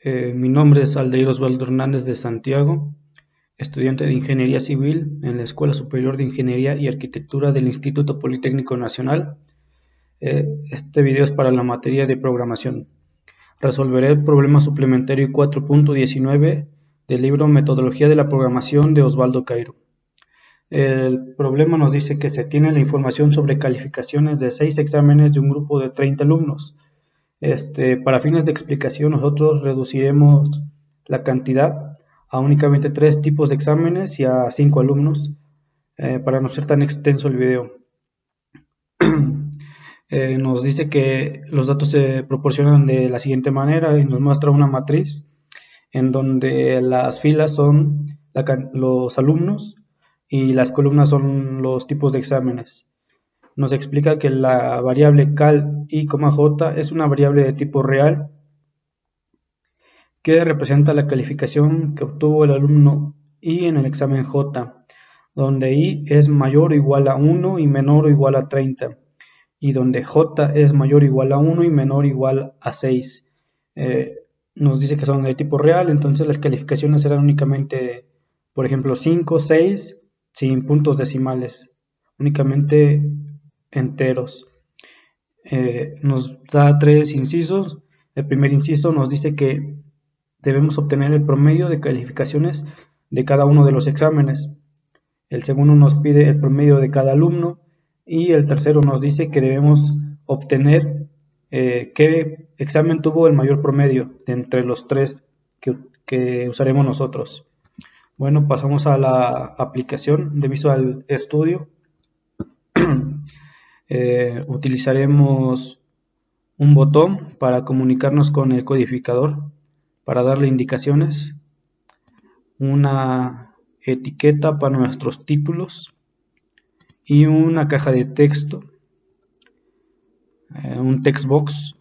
Mi nombre es Aldair Osvaldo Hernández de Santiago, estudiante de Ingeniería Civil en la Escuela Superior de Ingeniería y Arquitectura del Instituto Politécnico Nacional. Este video es para la materia de programación. Resolveré el problema suplementario 4.19 del libro Metodología de la Programación de Osvaldo Cairo. El problema nos dice que se tiene la información sobre calificaciones de 6 exámenes de un grupo de 30 alumnos. Para fines de explicación, nosotros reduciremos la cantidad a únicamente 3 tipos de exámenes y a 5 alumnos, para no ser tan extenso el video. Nos dice que los datos se proporcionan de la siguiente manera y nos muestra una matriz en donde las filas son los alumnos y las columnas son los tipos de exámenes. Nos explica que la variable cal i, j es una variable de tipo real que representa la calificación que obtuvo el alumno i en el examen j, donde i es mayor o igual a 1 y menor o igual a 30, y donde j es mayor o igual a 1 y menor o igual a 6. Nos dice que son de tipo real, entonces las calificaciones serán únicamente, por ejemplo, 5, 6, sin puntos decimales, únicamente enteros. Nos da 3 incisos. El primer inciso nos dice que debemos obtener el promedio de calificaciones de cada uno de los exámenes. El segundo nos pide el promedio de cada alumno y el tercero nos dice que debemos obtener qué examen tuvo el mayor promedio de entre los 3 que usaremos nosotros. Bueno, pasamos a la aplicación de Visual Studio. Utilizaremos un botón para comunicarnos con el codificador, para darle indicaciones, una etiqueta para nuestros títulos y una caja de texto, un text box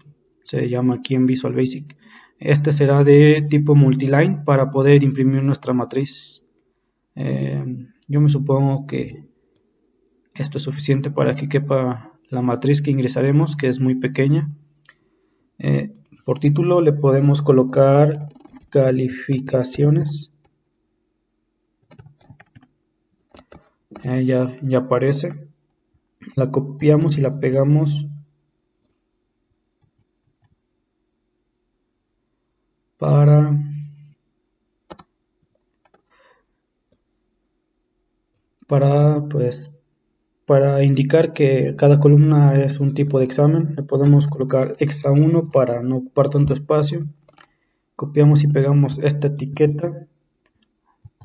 se llama aquí en Visual Basic. Este será de tipo multiline para poder imprimir nuestra matriz. Yo me supongo que esto es suficiente para que quepa la matriz que ingresaremos, que es muy pequeña. Por título le podemos colocar calificaciones. Ya aparece. La copiamos y la pegamos para indicar que cada columna es un tipo de examen. Le podemos colocar exa1 para no ocupar tanto espacio. Copiamos y pegamos esta etiqueta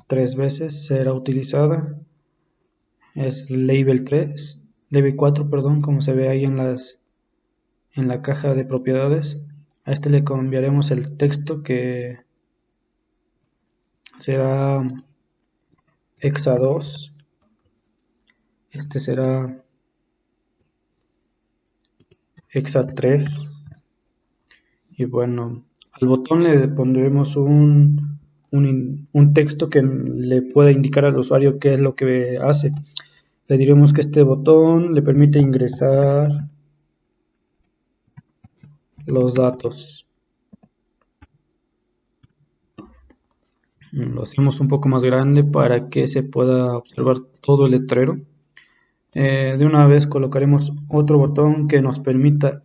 3 veces, será utilizada. Es label 4, perdón, como se ve ahí en la caja de propiedades. A este le cambiaremos el texto, que será exa2. Este será exa3. Y bueno, al botón le pondremos un texto que le pueda indicar al usuario qué es lo que hace. Le diremos que este botón le permite ingresar los datos. Lo hacemos un poco más grande para que se pueda observar todo el letrero. De una vez colocaremos otro botón que nos permita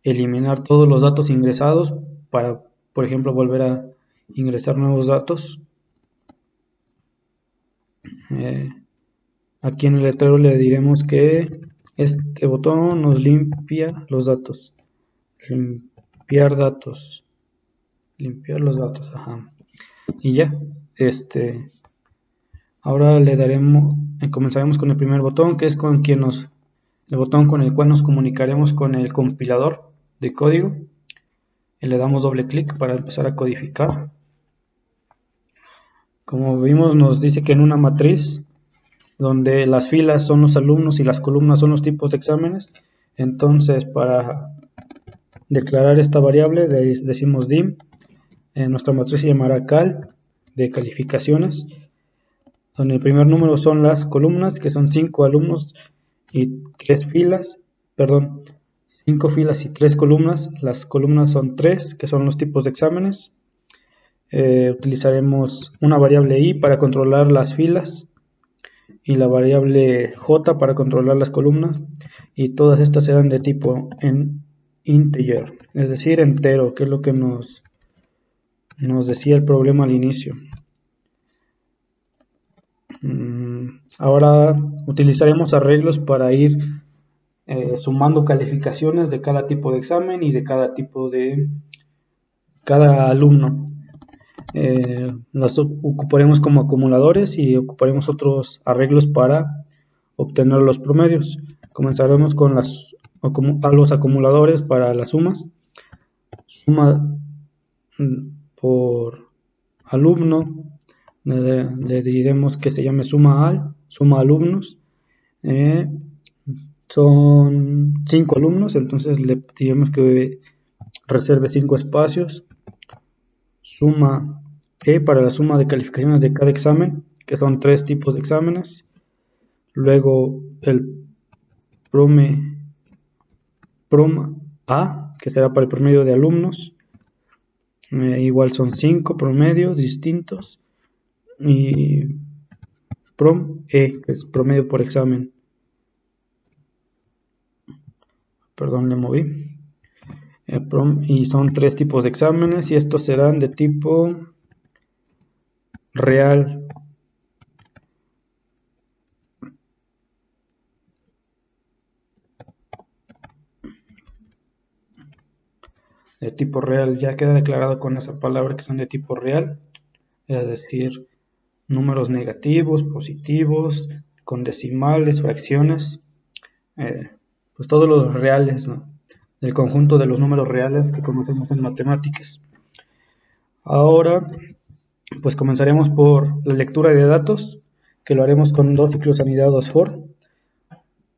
eliminar todos los datos ingresados para, por ejemplo, volver a ingresar nuevos datos. Aquí en el letrero le diremos que este botón nos limpia los datos. Limpiar datos. Limpiar los datos, ajá. Y ya, ahora comenzaremos con el primer botón, que es el botón con el cual nos comunicaremos con el compilador de código. Y le damos doble clic para empezar a codificar. Como vimos, nos dice que en una matriz donde las filas son los alumnos y las columnas son los tipos de exámenes, entonces para declarar esta variable decimos dim. Nuestra matriz se llamará cal, de calificaciones, donde el primer número son las columnas, que son 5 alumnos y 3 filas, 5 filas y 3 columnas. Las columnas son 3, que son los tipos de exámenes. Utilizaremos una variable i para controlar las filas y la variable j para controlar las columnas, y todas estas serán de tipo integer, es decir, entero, que es lo que nos decía el problema al inicio. Ahora utilizaremos arreglos para ir sumando calificaciones de cada tipo de examen y de cada tipo de cada alumno. Las ocuparemos como acumuladores y ocuparemos otros arreglos para obtener los promedios. Comenzaremos con los acumuladores para las sumas. Suma por alumno, le diremos que se llame suma alumnos. Son 5 alumnos, entonces le diremos que reserve 5 espacios. Suma para la suma de calificaciones de cada examen, que son 3 tipos de exámenes. Luego el prom A, que será para el promedio de alumnos. Igual son 5 promedios distintos. Y prom E, que es promedio por examen. Perdón, le moví. Y son 3 tipos de exámenes, y estos serán de tipo real. De tipo real, ya queda declarado con esa palabra que son de tipo real, es decir, números negativos, positivos, con decimales, fracciones, pues todos los reales, ¿no? El conjunto de los números reales que conocemos en matemáticas. Ahora, pues comenzaremos por la lectura de datos, que lo haremos con 2 ciclos anidados for.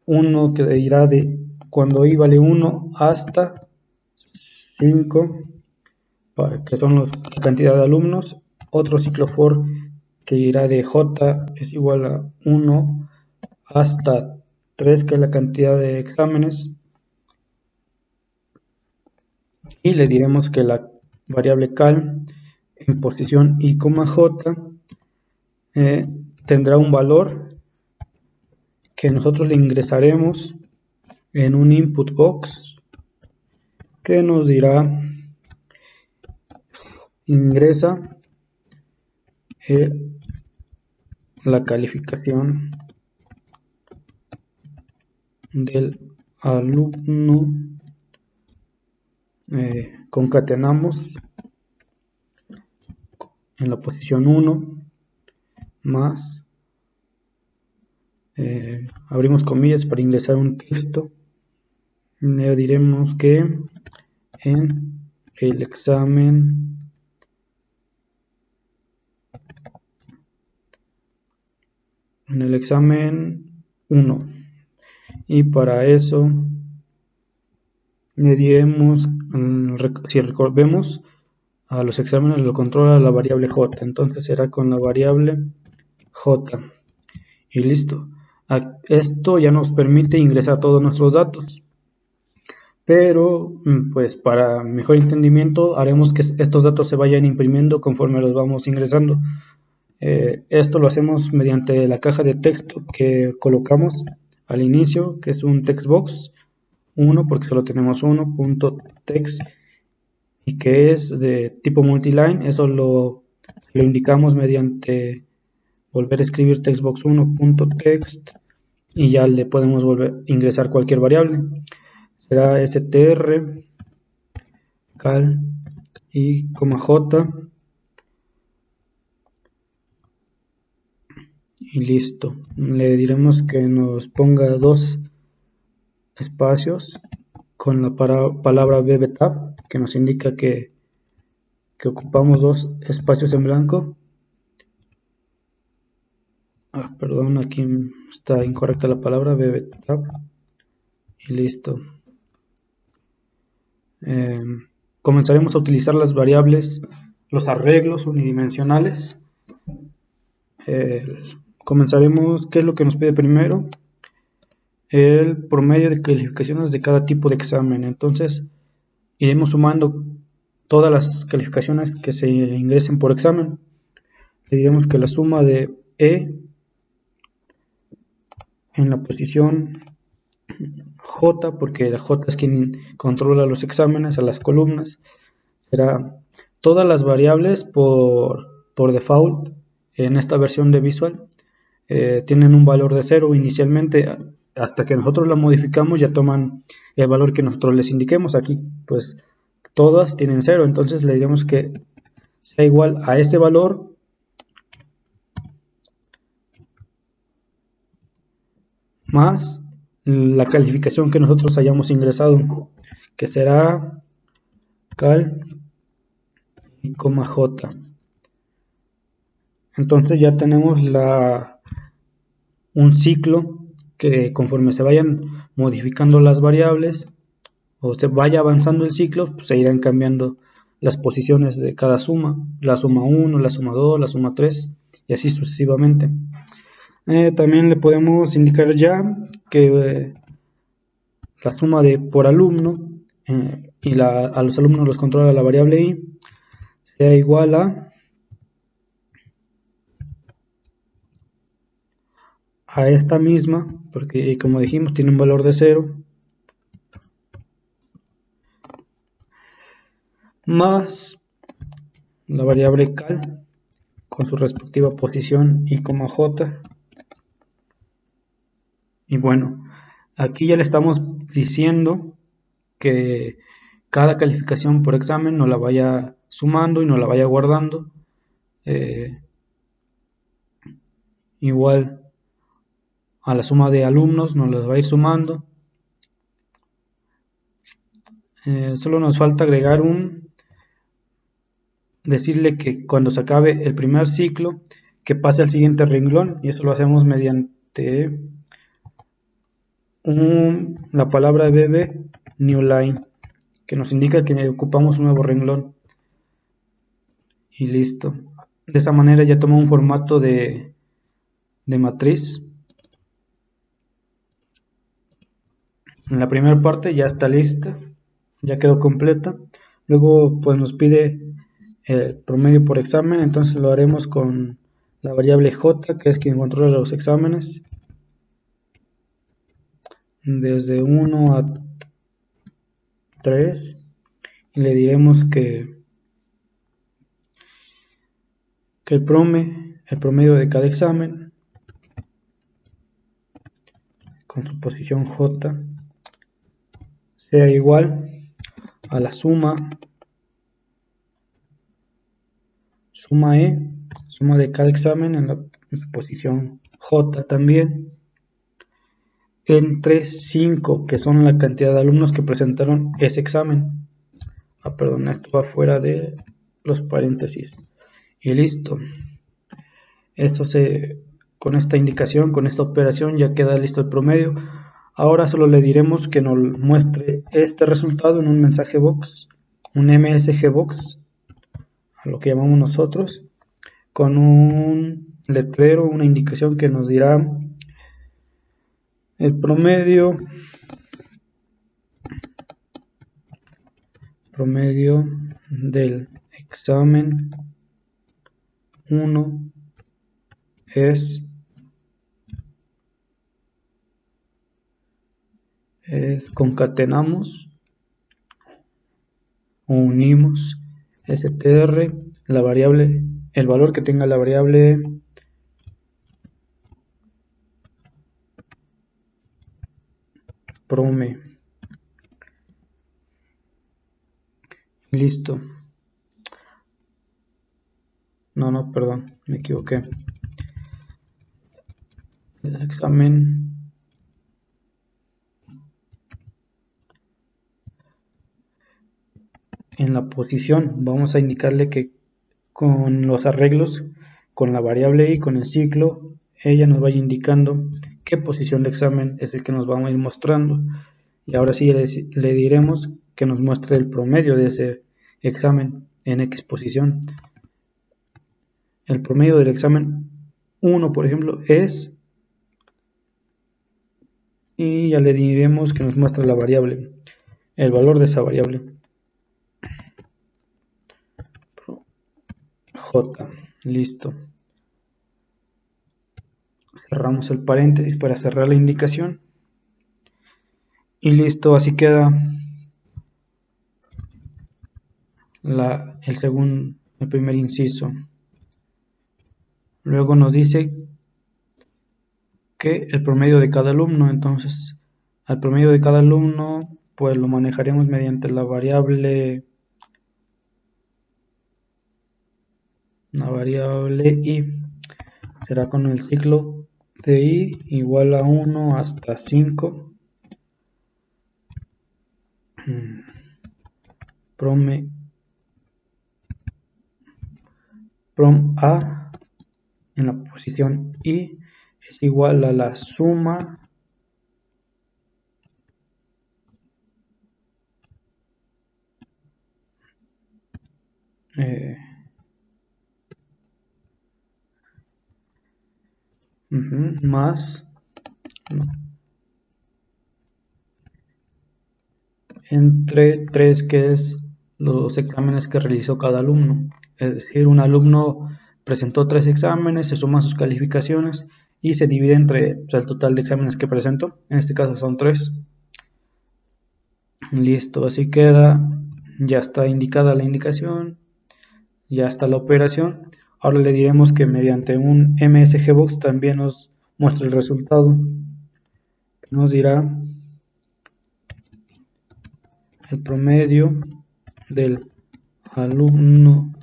Uno que irá de cuando i vale 1 hasta 5, que son la cantidad de alumnos. Otro ciclo for que irá de j es igual a 1 hasta 3, que es la cantidad de exámenes. Y le diremos que la variable cal en posición i, j tendrá un valor que nosotros le ingresaremos en un input box que nos dirá ingresa la calificación del alumno. Concatenamos en la posición 1 más, abrimos comillas para ingresar un texto, le diremos que en el examen en el examen 1, y para eso le diremos, si recordemos, a los exámenes lo controla la variable j, entonces será con la variable j, y listo. Esto ya nos permite ingresar todos nuestros datos, pero pues para mejor entendimiento haremos que estos datos se vayan imprimiendo conforme los vamos ingresando. Esto lo hacemos mediante la caja de texto que colocamos al inicio, que es un text box 1, porque solo tenemos uno.text, y que es de tipo multiline. Eso lo indicamos mediante volver a escribir textbox 1.text, y ya le podemos volver a ingresar cualquier variable. Será str cal y j, y listo. Le diremos que nos ponga 2 espacios con la palabra bbtab, que nos indica que ocupamos 2 espacios en blanco. Perdón, aquí está incorrecta la palabra bbtab, y listo. Comenzaremos a utilizar las variables, los arreglos unidimensionales. Comenzaremos, ¿qué es lo que nos pide primero? El promedio de calificaciones de cada tipo de examen. Entonces iremos sumando todas las calificaciones que se ingresen por examen. Le diremos que la suma de E en la posición J, porque la J es quien controla los exámenes a las columnas, será todas las variables por default en esta versión de Visual tienen un valor de 0 inicialmente. Hasta que nosotros la modificamos ya toman el valor que nosotros les indiquemos. Aquí pues todas tienen 0, entonces le diremos que sea igual a ese valor más la calificación que nosotros hayamos ingresado, que será cal y coma j. Entonces ya tenemos un ciclo que conforme se vayan modificando las variables o se vaya avanzando el ciclo, pues se irán cambiando las posiciones de cada suma, la suma 1, la suma 2, la suma 3 y así sucesivamente. También le podemos indicar ya que la suma de por alumno y a los alumnos los controla la variable i, sea igual a esta misma, porque como dijimos tiene un valor de 0, más la variable cal con su respectiva posición y coma j. Y bueno, aquí ya le estamos diciendo que cada calificación por examen nos la vaya sumando y nos la vaya guardando. Igual a la suma de alumnos nos las va a ir sumando. Solo nos falta agregar decirle que cuando se acabe el primer ciclo que pase al siguiente renglón, y eso lo hacemos mediante la palabra bb new line, que nos indica que ocupamos un nuevo renglón. Y listo. De esta manera ya toma un formato de matriz. En la primera parte ya está lista, ya quedó completa. Luego pues nos pide el promedio por examen, entonces lo haremos con la variable j, que es quien controla los exámenes, desde 1 a 3, y le diremos que el promedio de cada examen con su posición j sea igual a la suma E, suma de cada examen en la posición j también, entre 5, que son la cantidad de alumnos que presentaron ese examen. Perdón, esto va fuera de los paréntesis. Y listo. Con esta indicación, con esta operación ya queda listo el promedio. Ahora solo le diremos que nos muestre este resultado en un mensaje box, un MSG box, a lo que llamamos nosotros, con un letrero, una indicación que nos dirá el promedio del examen 1 es concatenamos o unimos str, la variable, el valor que tenga la variable prome. Listo. No, perdón, me equivoqué. El examen en la posición vamos a indicarle que con los arreglos, con la variable i, con el ciclo, ella nos vaya indicando qué posición de examen es el que nos va a ir mostrando. Y ahora sí le diremos que nos muestre el promedio de ese examen en X posición. El promedio del examen 1, por ejemplo, es, y ya le diremos que nos muestre la variable, el valor de esa variable. J. Listo. Cerramos el paréntesis para cerrar la indicación. Y listo, así queda el primer inciso. Luego nos dice que el promedio de cada alumno, entonces al promedio de cada alumno pues lo manejaremos mediante la variable i, será con el ciclo de i igual a 1 hasta 5 prom a en la posición i es igual a la suma más entre 3, que es los exámenes que realizó cada alumno. Es decir, un alumno presentó 3 exámenes, se suman sus calificaciones y se divide entre el total de exámenes que presentó. En este caso son 3. Listo, así queda. Ya está indicada la indicación, ya está la operación. Ahora le diremos que mediante un MSGBox también nos muestra el resultado. Nos dirá el promedio del alumno.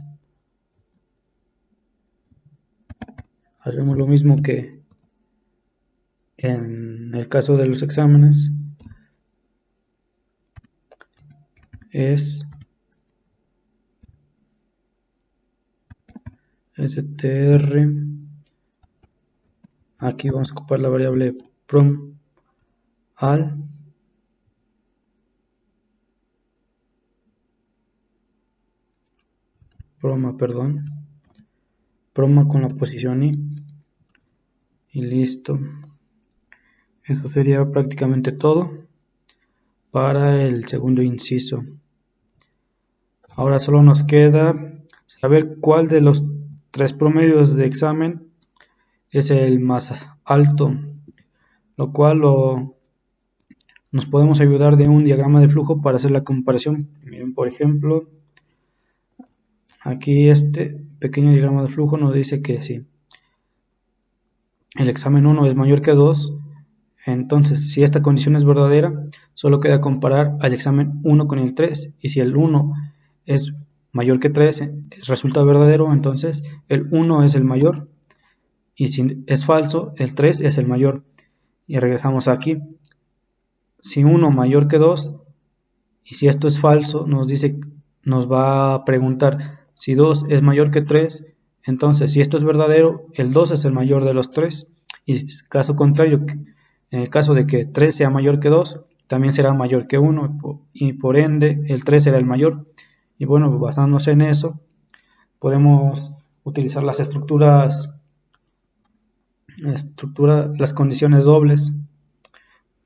Hacemos lo mismo que en el caso de los exámenes. Es str. Aquí vamos a ocupar la variable prom al proma con la posición y listo. Eso sería prácticamente todo para el segundo inciso. Ahora solo nos queda saber cuál de los 3 promedios de examen es el más alto, lo cual nos podemos ayudar de un diagrama de flujo para hacer la comparación. Miren, por ejemplo, aquí este pequeño diagrama de flujo nos dice que si el examen 1 es mayor que 2, entonces si esta condición es verdadera, solo queda comparar al examen 1 con el 3, y si el 1 es mayor que 3, resulta verdadero, entonces el 1 es el mayor, y si es falso, el 3 es el mayor. Y regresamos aquí. Si 1 mayor que 2, y si esto es falso, nos va a preguntar si 2 es mayor que 3, entonces si esto es verdadero, el 2 es el mayor de los 3, y caso contrario, en el caso de que 3 sea mayor que 2, también será mayor que 1, y por ende el 3 será el mayor. Y bueno, basándose en eso, podemos utilizar las las condiciones dobles.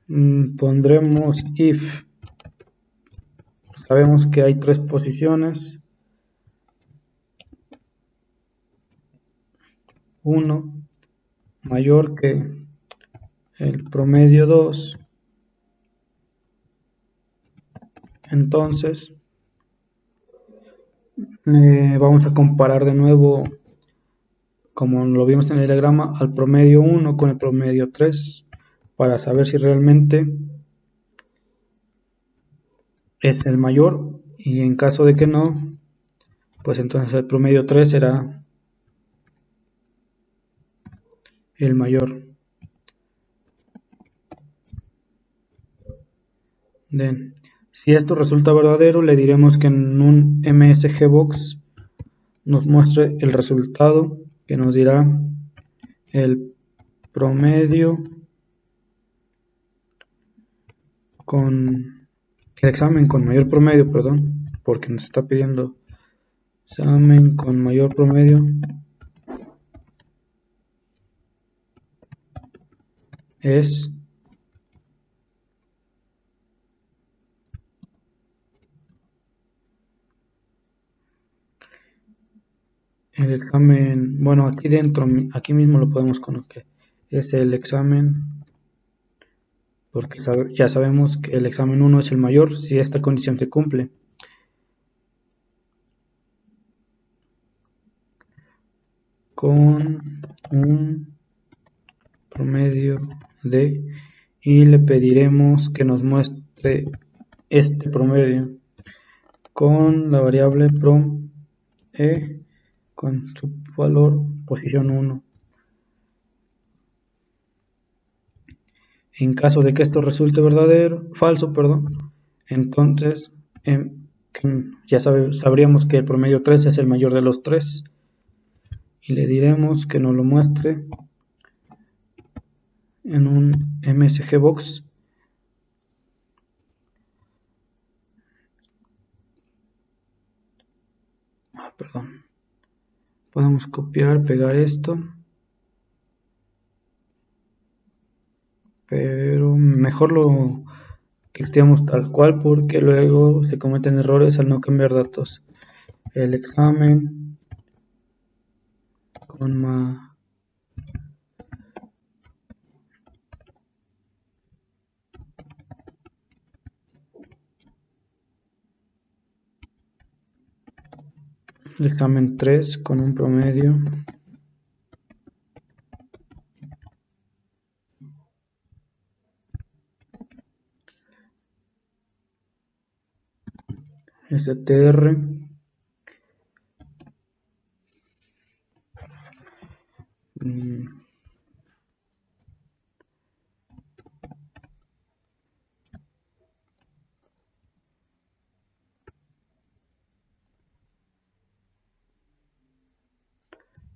Pondremos if. Sabemos que hay 3 posiciones. 1 mayor que el promedio 2. Entonces vamos a comparar de nuevo, como lo vimos en el diagrama, al promedio 1 con el promedio 3 para saber si realmente es el mayor, y en caso de que no, pues entonces el promedio 3 será el mayor. Si esto resulta verdadero, le diremos que en un MSGBox nos muestre el resultado, que nos dirá el promedio con el examen con mayor promedio, porque nos está pidiendo examen con mayor promedio es el examen, bueno, aquí dentro, aquí mismo lo podemos colocar, es el examen, porque ya sabemos que el examen 1 es el mayor si esta condición se cumple. Con un promedio de, y le pediremos que nos muestre este promedio con la variable prom e con su valor posición 1. En caso de que esto resulte falso, entonces ya sabríamos que el promedio 3 es el mayor de los 3 y le diremos que nos lo muestre en un MSG box. Podemos copiar, pegar esto, pero mejor lo texteamos tal cual porque luego se cometen errores al no cambiar datos. El examen con el examen 3 con un promedio STR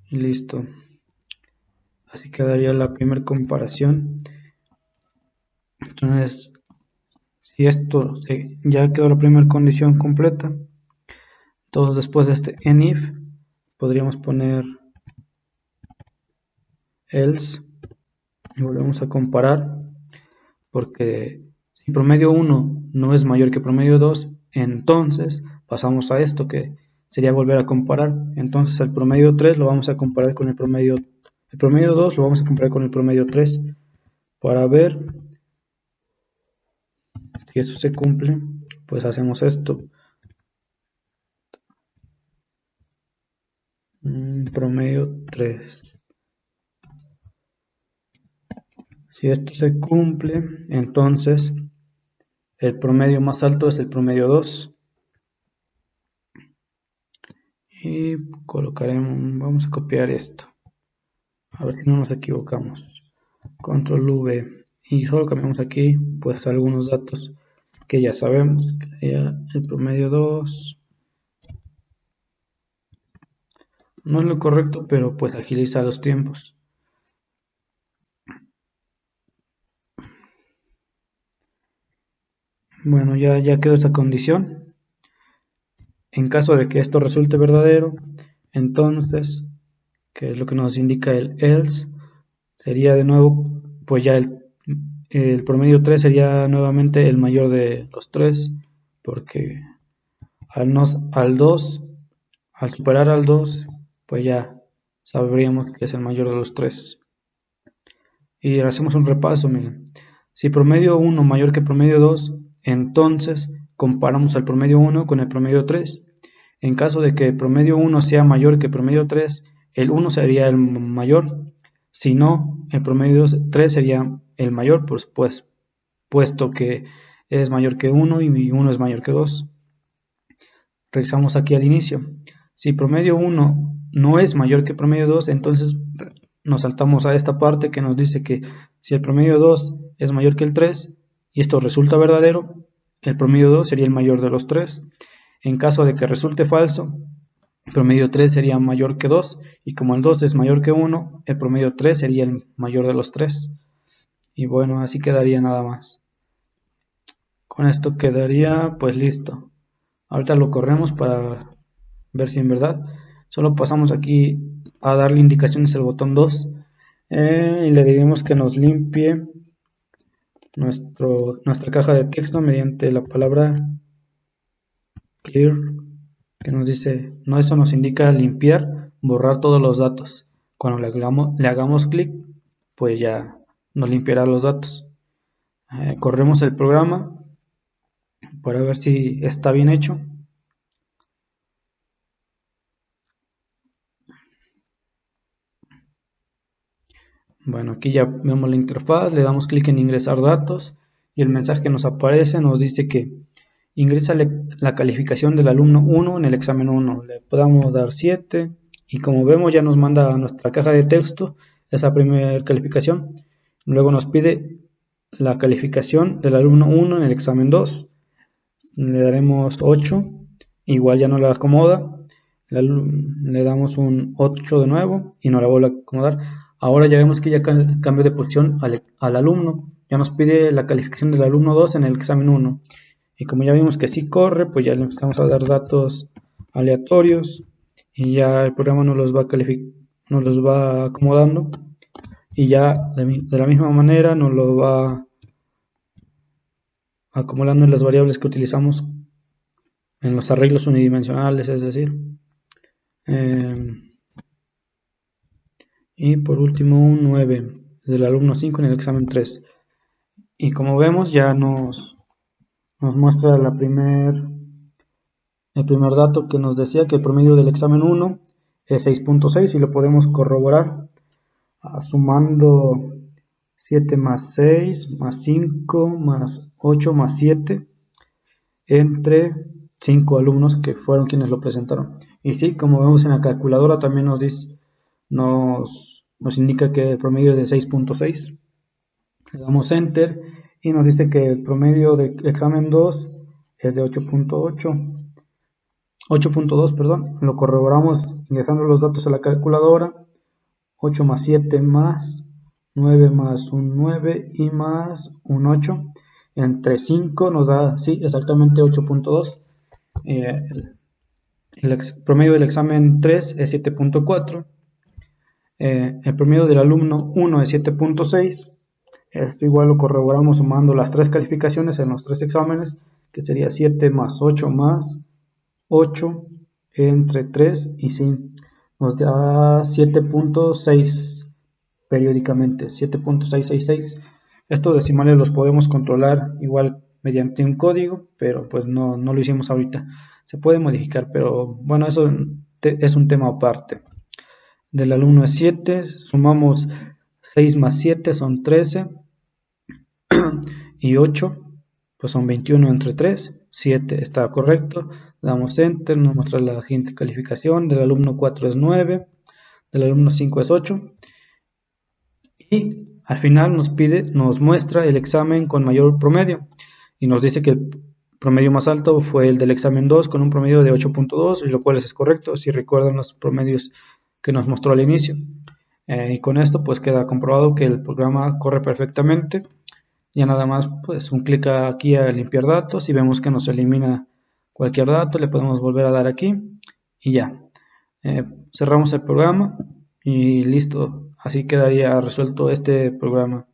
y listo. Así quedaría la primera comparación. Entonces, si esto ya quedó la primera condición completa, entonces después de este enif podríamos poner else y volvemos a comparar, porque si promedio 1 no es mayor que promedio 2, entonces pasamos a esto que sería volver a comparar. Entonces el promedio 3 lo vamos a comparar con el promedio 2 lo vamos a comparar con el promedio 3 para ver si eso se cumple. Pues hacemos esto, promedio 3. Si esto se cumple, entonces el promedio más alto es el promedio 2 y colocaremos, vamos a copiar esto a ver si no nos equivocamos, control V, y solo cambiamos aquí pues algunos datos que ya sabemos, que sería el promedio 2. No es lo correcto, pero pues agiliza los tiempos. Bueno, ya quedó esa condición. En caso de que esto resulte verdadero, entonces, que es lo que nos indica el else, sería de nuevo, pues ya el promedio 3 sería nuevamente el mayor de los 3, porque al 2, al superar al 2, pues ya sabríamos que es el mayor de los 3. Y hacemos un repaso, miren. Si promedio 1 mayor que promedio 2, entonces comparamos al promedio 1 con el promedio 3. En caso de que el promedio 1 sea mayor que el promedio 3, el 1 sería el mayor. Si no, el promedio 3 sería el mayor, pues, puesto que es mayor que 1 y 1 es mayor que 2. Revisamos aquí al inicio. Si promedio 1 no es mayor que promedio 2, entonces nos saltamos a esta parte que nos dice que si el promedio 2 es mayor que el 3 y esto resulta verdadero, el promedio 2 sería el mayor de los 3. En caso de que resulte falso, el promedio 3 sería mayor que 2 y como el 2 es mayor que 1, el promedio 3 sería el mayor de los 3. Y bueno, así quedaría nada más. Con esto quedaría pues listo. Ahorita lo corremos para ver si en verdad. Solo pasamos aquí a darle indicaciones al botón 2 y le diremos que nos limpie nuestra caja de texto mediante la palabra clear, que nos dice, no, eso nos indica limpiar borrar todos los datos. Cuando le hagamos clic, pues ya nos limpiará los datos. Corremos el programa para ver si está bien hecho. Bueno, aquí ya vemos la interfaz, le damos clic en ingresar datos y el mensaje que nos aparece nos dice que ingresa la calificación del alumno 1 en el examen 1. Le podamos dar 7 y como vemos ya nos manda a nuestra caja de texto esa primera calificación. Luego nos pide la calificación del alumno 1 en el examen 2. Le daremos 8, igual ya no la acomoda. Le damos un 8 de nuevo y no la vuelve a acomodar. Ahora ya vemos que ya cambió de posición al alumno. Ya nos pide la calificación del alumno 2 en el examen 1. Y como ya vimos que sí corre, pues ya le empezamos a dar datos aleatorios. Y ya el programa nos los va acomodando. Y ya de la misma manera nos lo va acumulando en las variables que utilizamos en los arreglos unidimensionales, es decir. Y por último un 9 del alumno 5 en el examen 3. Y como vemos ya nos muestra el primer dato que nos decía que el promedio del examen 1 es 6.6 y lo podemos corroborar sumando 7 más 6 más 5 más 8 más 7 entre 5 alumnos que fueron quienes lo presentaron. Y sí, como vemos en la calculadora también nos indica que el promedio es de 6.6. Le damos enter y nos dice que el promedio del examen 2 es de 8.2, perdón. Lo corroboramos ingresando los datos a la calculadora. 8 más 7 más 9 más un 9 y más un 8 entre 5 nos da, sí, exactamente 8.2. El promedio del examen 3 es 7.4. El promedio del alumno 1 es 7.6. Esto igual lo corroboramos sumando las tres calificaciones en los tres exámenes, que sería 7 más 8 más 8 entre 3 y sí, nos da 7.6 periódicamente, 7.666. Estos decimales los podemos controlar igual mediante un código, pero pues no lo hicimos ahorita. Se puede modificar, pero bueno, eso es un tema aparte. Del alumno es 7, sumamos 6 más 7 son 13 y 8 pues son 21 entre 3, 7 está correcto, damos enter, nos muestra la siguiente calificación, del alumno 4 es 9, del alumno 5 es 8 y al final nos muestra el examen con mayor promedio y nos dice que el promedio más alto fue el del examen 2 con un promedio de 8.2, lo cual es correcto si recuerdan los promedios que nos mostró al inicio. Y con esto pues queda comprobado que el programa corre perfectamente. Ya nada más pues un clic aquí a limpiar datos y vemos que nos elimina cualquier dato, le podemos volver a dar aquí y ya. Cerramos el programa y listo, así quedaría resuelto este programa.